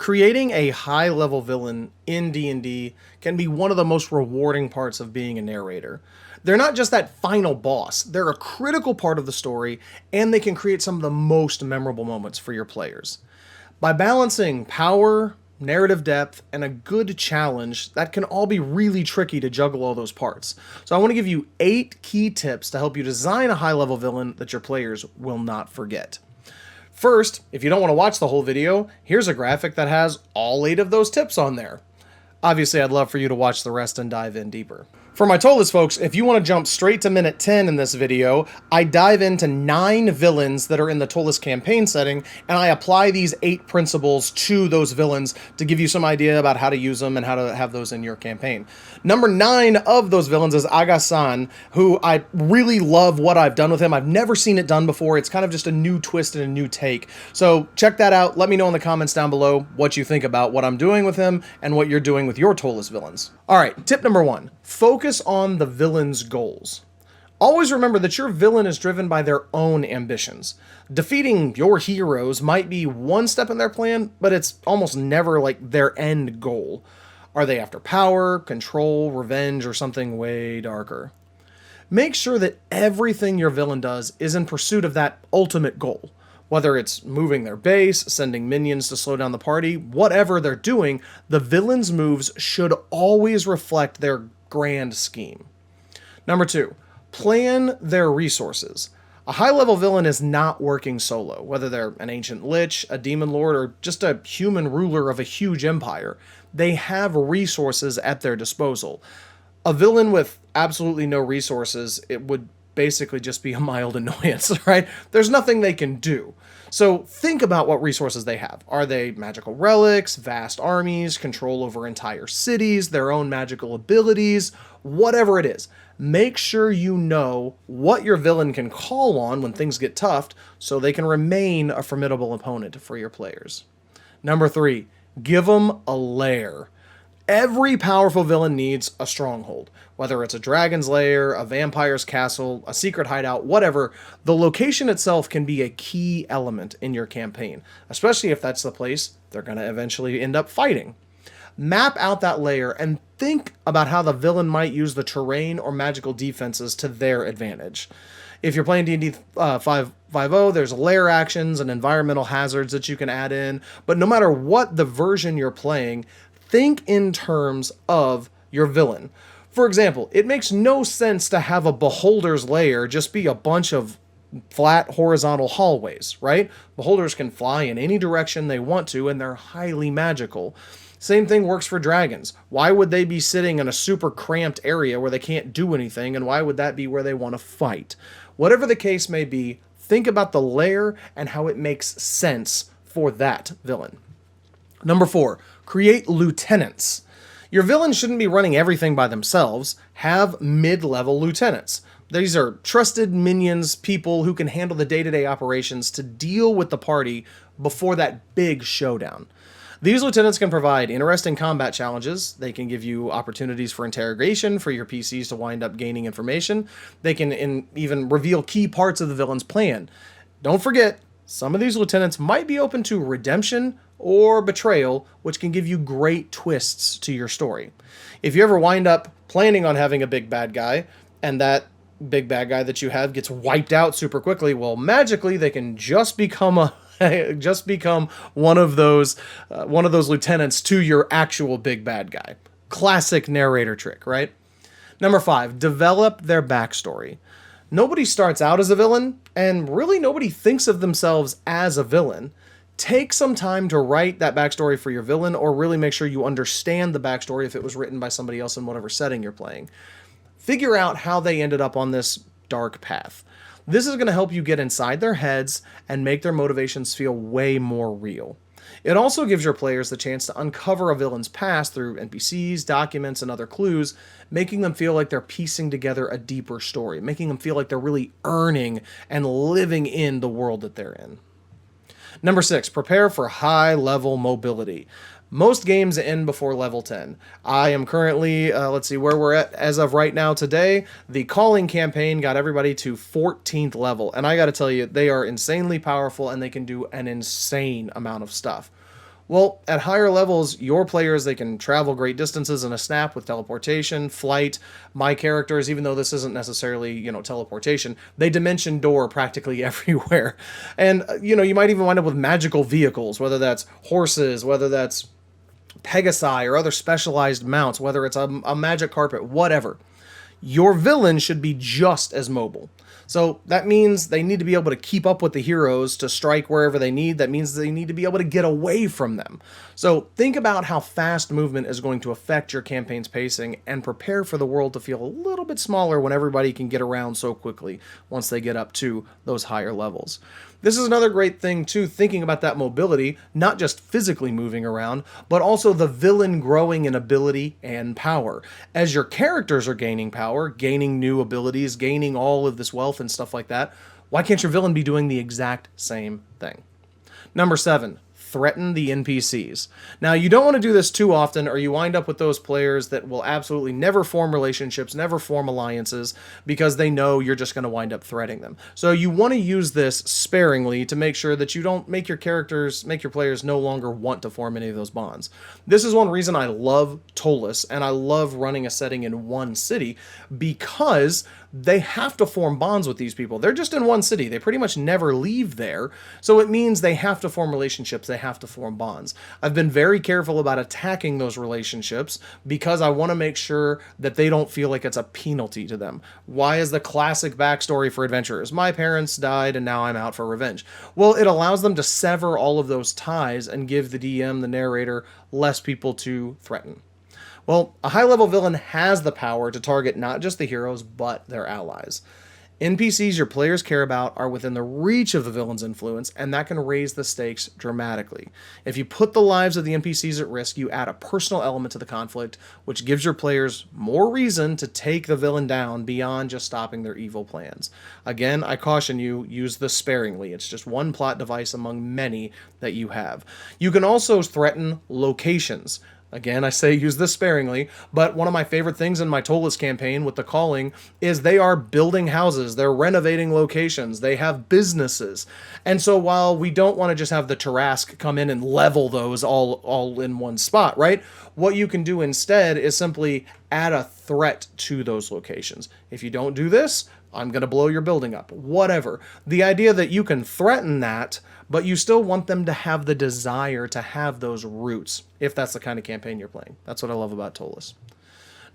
Creating a high-level villain in D&D can be one of the most rewarding parts of being a narrator. They're not just that final boss, they're a critical part of the story, and they can create some of the most memorable moments for your players. By balancing power, narrative depth, and a good challenge, that can all be really tricky to juggle all those parts. So I want to give you 8 key tips to help you design a high-level villain that your players will not forget. First, if you don't want to watch the whole video, here's a graphic that has all 8 of those tips on there. Obviously, I'd love for you to watch the rest and dive in deeper. For my Tolus folks, if you want to jump straight to minute 10 in this video, I dive into 9 villains that are in the Tolus campaign setting, and I apply these 8 principles to those villains to give you some idea about how to use them and how to have those in your campaign. Number 9 of those villains is Aga-san, who I really love what I've done with him. I've never seen it done before. It's kind of just a new twist and a new take. So check that out. Let me know in the comments down below what you think about what I'm doing with him and what you're doing with your Tolus villains. All right, tip number 1. Focus on the villain's goals. Always remember that your villain is driven by their own ambitions. Defeating your heroes might be one step in their plan, but it's almost never like their end goal. Are they after power, control, revenge, or something way darker? Make sure that everything your villain does is in pursuit of that ultimate goal. Whether it's moving their base, sending minions to slow down the party, whatever they're doing, the villain's moves should always reflect their grand scheme. Number 2, plan their resources. A high-level villain is not working solo, whether they're an ancient lich, a demon lord, or just a human ruler of a huge empire. They have resources at their disposal. A villain with absolutely no resources, it would basically just be a mild annoyance, right? There's nothing they can do. So think about what resources they have. Are they magical relics, vast armies, control over entire cities, their own magical abilities, whatever it is? Make sure you know what your villain can call on when things get tough so they can remain a formidable opponent for your players. Number 3, give them a lair. Every powerful villain needs a stronghold. Whether it's a dragon's lair, a vampire's castle, a secret hideout, whatever, the location itself can be a key element in your campaign, especially if that's the place they're going to eventually end up fighting. Map out that lair and think about how the villain might use the terrain or magical defenses to their advantage. If you're playing D&D 5.0, there's lair actions and environmental hazards that you can add in, but no matter what the version you're playing, think in terms of your villain. For example, it makes no sense to have a beholder's lair just be a bunch of flat horizontal hallways, right? Beholders can fly in any direction they want to, and they're highly magical. Same thing works for dragons. Why would they be sitting in a super cramped area where they can't do anything, and why would that be where they want to fight? Whatever the case may be, think about the lair and how it makes sense for that villain. Number 4, create lieutenants. Your villains shouldn't be running everything by themselves. Have mid-level lieutenants. These are trusted minions, people who can handle the day-to-day operations to deal with the party before that big showdown. These lieutenants can provide interesting combat challenges. They can give you opportunities for interrogation for your PCs to wind up gaining information. They can even reveal key parts of the villain's plan. Don't forget, some of these lieutenants might be open to redemption or betrayal, which can give you great twists to your story. If you ever wind up planning on having a big bad guy, and that big bad guy that you have gets wiped out super quickly, well, magically they can just become one of those lieutenants to your actual big bad guy. Classic narrator trick, right? Number 5, develop their backstory. Nobody starts out as a villain, and really nobody thinks of themselves as a villain. Take some time to write that backstory for your villain, or really make sure you understand the backstory if it was written by somebody else in whatever setting you're playing. Figure out how they ended up on this dark path. This is going to help you get inside their heads and make their motivations feel way more real. It also gives your players the chance to uncover a villain's past through NPCs, documents, and other clues, making them feel like they're piecing together a deeper story, making them feel like they're really earning and living in the world that they're in. Number 6, prepare for high-level mobility. Most games end before level 10. I am currently, let's see where we're at as of right now today. The calling campaign got everybody to 14th level, and I gotta tell you, they are insanely powerful and they can do an insane amount of stuff. Well, at higher levels, your players, they can travel great distances in a snap with teleportation, flight. My characters, even though this isn't necessarily, teleportation, they dimension door practically everywhere. And, you might even wind up with magical vehicles, whether that's horses, whether that's Pegasi or other specialized mounts, whether it's a magic carpet, whatever. Your villain should be just as mobile. So that means they need to be able to keep up with the heroes to strike wherever they need. That means they need to be able to get away from them. So think about how fast movement is going to affect your campaign's pacing and prepare for the world to feel a little bit smaller when everybody can get around so quickly once they get up to those higher levels. This is another great thing too, thinking about that mobility, not just physically moving around, but also the villain growing in ability and power. As your characters are gaining power, gaining new abilities, gaining all of this wealth and stuff like that, why can't your villain be doing the exact same thing? Number 7. Threaten the NPCs. Now, you don't want to do this too often, or you wind up with those players that will absolutely never form relationships, never form alliances, because they know you're just going to wind up threatening them. So you want to use this sparingly to make sure that you don't make your players no longer want to form any of those bonds. This is one reason I love Tolus, and I love running a setting in one city, because they have to form bonds with these people. They're just in one city. They pretty much never leave there. So it means they have to form relationships. They have to form bonds. I've been very careful about attacking those relationships because I want to make sure that they don't feel like it's a penalty to them. Why is the classic backstory for adventurers? My parents died and now I'm out for revenge. Well, it allows them to sever all of those ties and give the DM, the narrator, less people to threaten. Well, a high-level villain has the power to target not just the heroes, but their allies. NPCs your players care about are within the reach of the villain's influence, and that can raise the stakes dramatically. If you put the lives of the NPCs at risk, you add a personal element to the conflict, which gives your players more reason to take the villain down beyond just stopping their evil plans. Again, I caution you, use this sparingly. It's just one plot device among many that you have. You can also threaten locations. Again, I say use this sparingly, but one of my favorite things in my Tolus campaign with the calling is they are building houses, they're renovating locations, they have businesses. And so while we don't want to just have the Tarrasque come in and level those all in one spot, right? What you can do instead is simply add a threat to those locations. If you don't do this, I'm going to blow your building up, whatever. The idea that you can threaten that, but you still want them to have the desire to have those roots, if that's the kind of campaign you're playing. That's what I love about Tolus.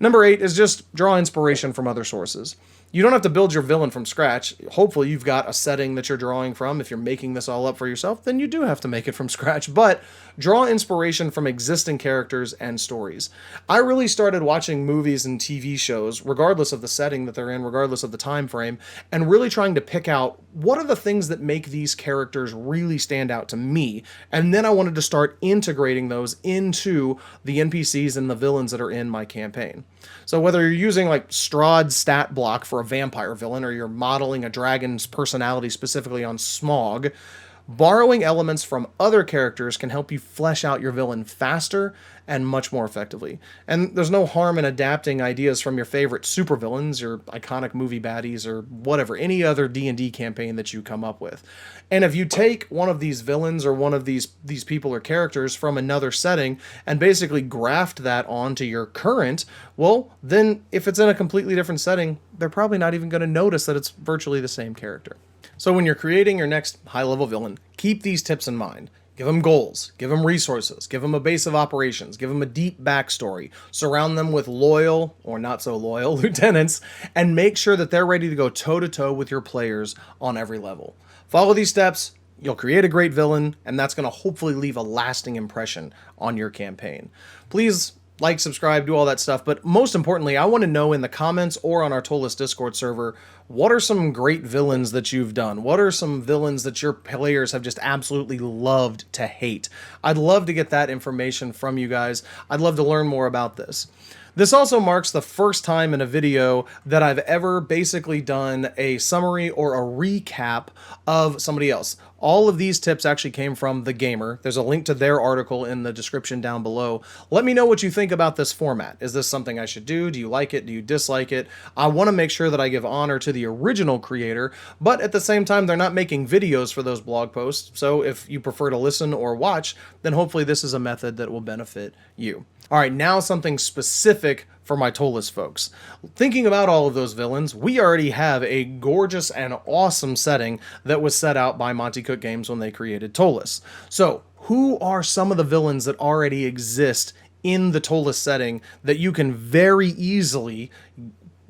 Number 8 is just draw inspiration from other sources. You don't have to build your villain from scratch. Hopefully you've got a setting that you're drawing from. If you're making this all up for yourself, then you do have to make it from scratch. But draw inspiration from existing characters and stories. I really started watching movies and TV shows, regardless of the setting that they're in, regardless of the time frame, and really trying to pick out what are the things that make these characters really stand out to me. And then I wanted to start integrating those into the NPCs and the villains that are in my campaign. So whether you're using like Strahd's stat block for a vampire villain, or you're modeling a dragon's personality specifically on Smaug, borrowing elements from other characters can help you flesh out your villain faster and much more effectively. And there's no harm in adapting ideas from your favorite supervillains, your iconic movie baddies, or whatever, any other D&D campaign that you come up with. And if you take one of these villains or one of these people or characters from another setting and basically graft that onto your current, well, then if it's in a completely different setting, they're probably not even going to notice that it's virtually the same character. So when you're creating your next high-level villain, keep these tips in mind. Give them goals, give them resources, give them a base of operations, give them a deep backstory, surround them with loyal or not so loyal lieutenants, and make sure that they're ready to go toe-to-toe with your players on every level. Follow these steps, you'll create a great villain, and that's going to hopefully leave a lasting impression on your campaign. Please like, subscribe, do all that stuff, but most importantly, I want to know in the comments or on our Tolus Discord server, what are some great villains that you've done? What are some villains that your players have just absolutely loved to hate? I'd love to get that information from you guys. I'd love to learn more about this. This also marks the first time in a video that I've ever basically done a summary or a recap of somebody else. All of these tips actually came from The Gamer. There's a link to their article in the description down below. Let me know what you think about this format. Is this something I should do? Do you like it? Do you dislike it? I want to make sure that I give honor to the original creator, but at the same time, they're not making videos for those blog posts. So if you prefer to listen or watch, then hopefully this is a method that will benefit you. All right, now something specific for my Tolus folks. Thinking about all of those villains, we already have a gorgeous and awesome setting that was set out by Monte Cook Games when they created Tolus. So, who are some of the villains that already exist in the Tolus setting that you can very easily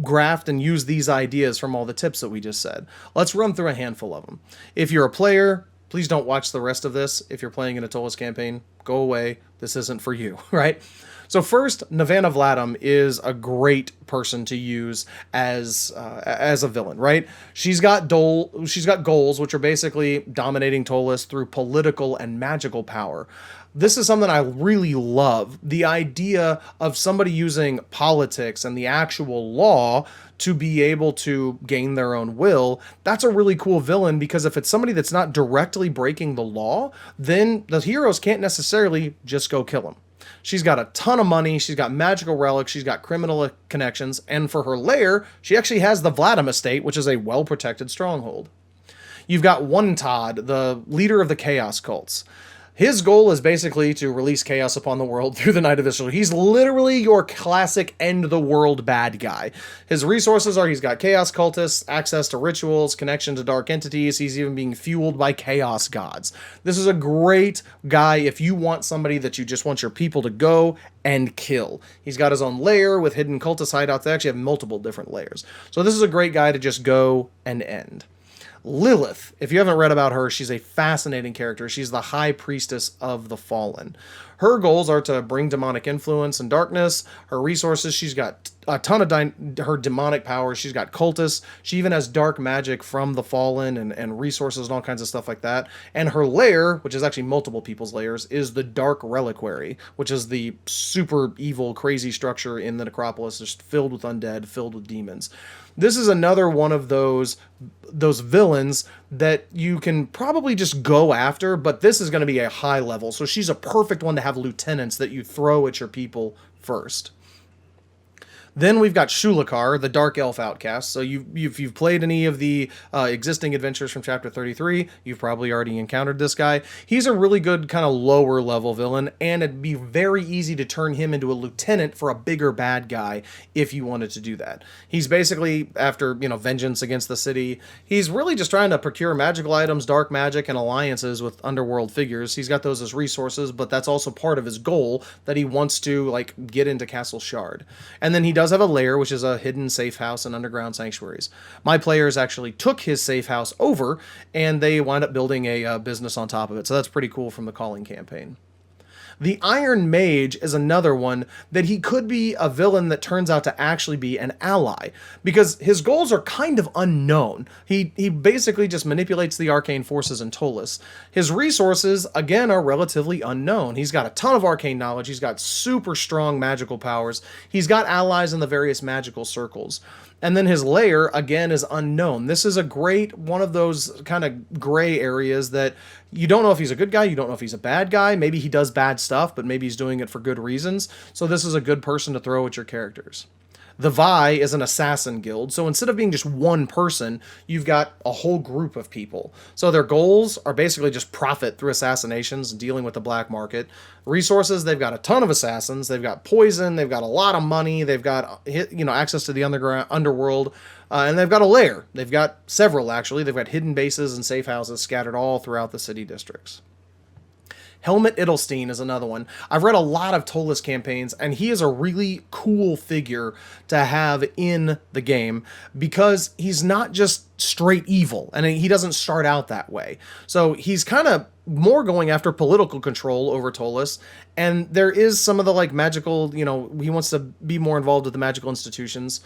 graft and use these ideas from all the tips that we just said? Let's run through a handful of them. If you're a player, please don't watch the rest of this. If you're playing in a Tolus campaign, go away. This isn't for you, right? So first, Navana Vladam is a great person to use as a villain, right? She's got goals, which are basically dominating Tolus through political and magical power. This is something I really love. The idea of somebody using politics and the actual law to be able to gain their own will, that's a really cool villain, because if it's somebody that's not directly breaking the law, then the heroes can't necessarily just go kill him. She's got a ton of money, she's got magical relics, she's got criminal connections, and for her lair, she actually has the Vladam estate, which is a well-protected stronghold. You've got One Todd, the leader of the Chaos cults. His goal is basically to release chaos upon the world through the Night of Israel. He's literally your classic end-the-world bad guy. His resources are he's got chaos cultists, access to rituals, connection to dark entities. He's even being fueled by chaos gods. This is a great guy if you want somebody that you just want your people to go and kill. He's got his own lair with hidden cultist hideouts. They actually have multiple different layers. So this is a great guy to just go and end. Lilith, if you haven't read about her, she's a fascinating character. She's the high priestess of the fallen. Her goals are to bring demonic influence and darkness. Her resources, she's got a ton of her demonic powers. She's got cultists. She even has dark magic from the fallen and resources and all kinds of stuff like that. And her lair, which is actually multiple people's lairs, is the Dark Reliquary, which is the super evil, crazy structure in the necropolis, just filled with undead, filled with demons. This is another one of those villains that you can probably just go after, but this is going to be a high level. So she's a perfect one to have lieutenants that you throw at your people first. Then we've got Shulakar, the Dark Elf Outcast. So if you've played any of the existing adventures from Chapter 33, you've probably already encountered this guy. He's a really good kind of lower level villain, and it'd be very easy to turn him into a lieutenant for a bigger bad guy if you wanted to do that. He's basically after, vengeance against the city. He's really just trying to procure magical items, dark magic, and alliances with underworld figures. He's got those as resources, but that's also part of his goal that he wants to get into Castle Shard. And then he does have a lair, which is a hidden safe house and underground sanctuaries. My players actually took his safe house over, and they wound up building a business on top of it. So that's pretty cool from the Calling campaign. The Iron Mage is another one that he could be a villain that turns out to actually be an ally, because his goals are kind of unknown. He basically just manipulates the arcane forces in Tolus. His resources, again, are relatively unknown. He's got a ton of arcane knowledge. He's got super strong magical powers. He's got allies in the various magical circles. And then his lair, again, is unknown. This is a great one of those kind of gray areas that you don't know if he's a good guy, you don't know if he's a bad guy. Maybe he does bad stuff, but maybe he's doing it for good reasons. So this is a good person to throw at your characters. The Vi is an assassin guild, so instead of being just one person, you've got a whole group of people. So their goals are basically just profit through assassinations and dealing with the black market. Resources, they've got a ton of assassins, they've got poison, they've got a lot of money, they've got access to the underworld, and they've got a lair. They've got several, actually. They've got hidden bases and safe houses scattered all throughout the city districts. Helmut Ittelstein is another one. I've read a lot of Tolus campaigns, and he is a really cool figure to have in the game because he's not just straight evil, and he doesn't start out that way. So he's kind of more going after political control over Tolus, and there is some of the magical, he wants to be more involved with the magical institutions.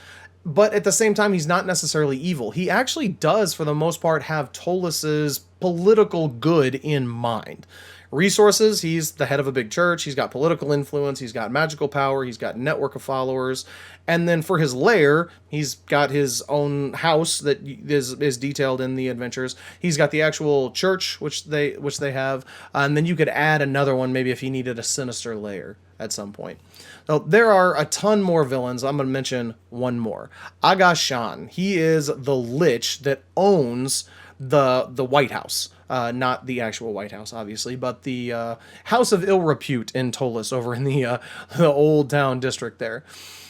But at the same time, he's not necessarily evil. He actually does, for the most part, have Tolus's political good in mind, Resources, he's the head of a big church, he's got political influence, he's got magical power, he's got a network of followers. And then for his lair, he's got his own house that is detailed in the adventures. He's got the actual church, which they have, and then you could add another one maybe if he needed a sinister lair at some point. So there are a ton more villains. I'm going to mention one more. Aga Shan. He is the lich that owns the White House. Not the actual White House, obviously, but the House of Ill Repute in Tolus over in the Old Town district there.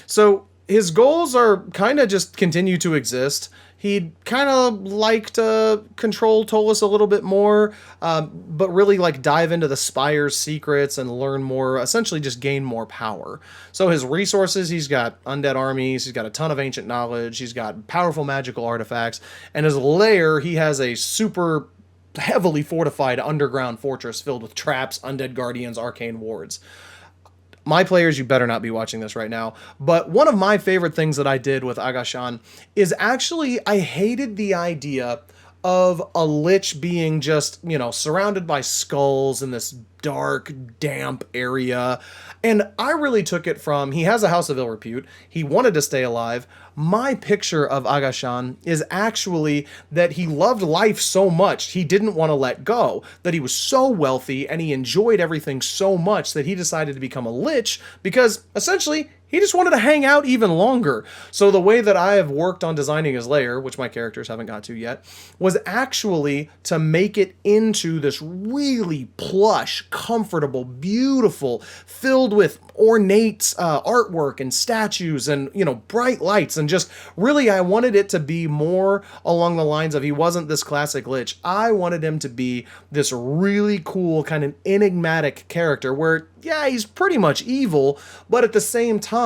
So his goals are kind of just continue to exist. He'd kind of like to control Tolus a little bit more, but really like dive into the Spire's secrets and learn more, essentially just gain more power. So his resources, he's got undead armies, he's got a ton of ancient knowledge, he's got powerful magical artifacts, and his lair, he has a super heavily fortified underground fortress filled with traps, undead guardians, arcane wards. My players, you better not be watching this right now, but one of my favorite things that I did with Aga Shan is actually I hated the idea of a lich being just, surrounded by skulls in this dark, damp area. And I really took it from, he has a house of ill repute, he wanted to stay alive. My picture of Aga Shan is actually that he loved life so much he didn't want to let go, that he was so wealthy and he enjoyed everything so much that he decided to become a lich because essentially he just wanted to hang out even longer. So the way that I have worked on designing his lair, which my characters haven't got to yet, was actually to make it into this really plush, comfortable, beautiful, filled with ornate artwork and statues and, bright lights. And just really, I wanted it to be more along the lines of he wasn't this classic lich. I wanted him to be this really cool, kind of enigmatic character where, yeah, he's pretty much evil, but at the same time,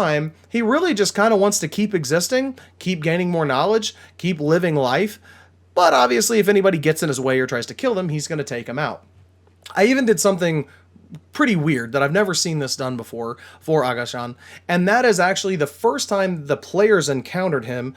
he really just kind of wants to keep existing, keep gaining more knowledge, keep living life. But obviously, if anybody gets in his way or tries to kill him, he's going to take him out. I even did something pretty weird that I've never seen this done before for Aga Shan, and that is actually the first time the players encountered him.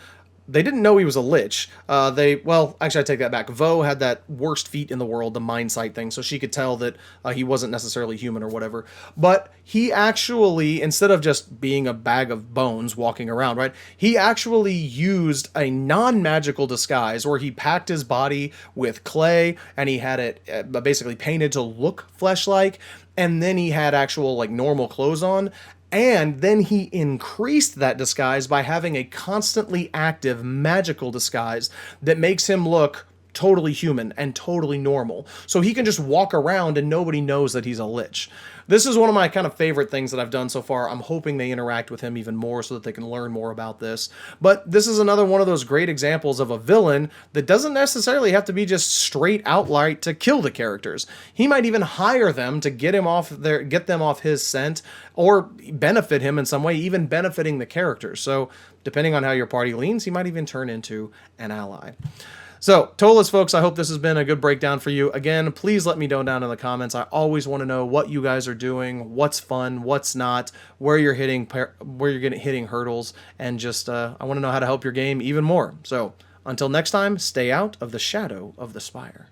They didn't know he was a lich. Actually, I take that back. Vo had that worst feat in the world, the mind sight thing, so she could tell that he wasn't necessarily human or whatever. But he actually, instead of just being a bag of bones walking around, right, he actually used a non-magical disguise where he packed his body with clay and he had it basically painted to look flesh-like, and then he had actual, normal clothes on. And then he increased that disguise by having a constantly active magical disguise that makes him look totally human and totally normal. So he can just walk around and nobody knows that he's a lich. This is one of my kind of favorite things that I've done so far. I'm hoping they interact with him even more so that they can learn more about this. But this is another one of those great examples of a villain that doesn't necessarily have to be just straight outright to kill the characters. He might even hire them to get them off his scent, or benefit him in some way, even benefiting the characters. So depending on how your party leans, he might even turn into an ally. So, Tolus, folks, I hope this has been a good breakdown for you. Again, please let me know down in the comments. I always want to know what you guys are doing, what's fun, what's not, where you're hitting hurdles, and just I want to know how to help your game even more. So, until next time, stay out of the shadow of the spire.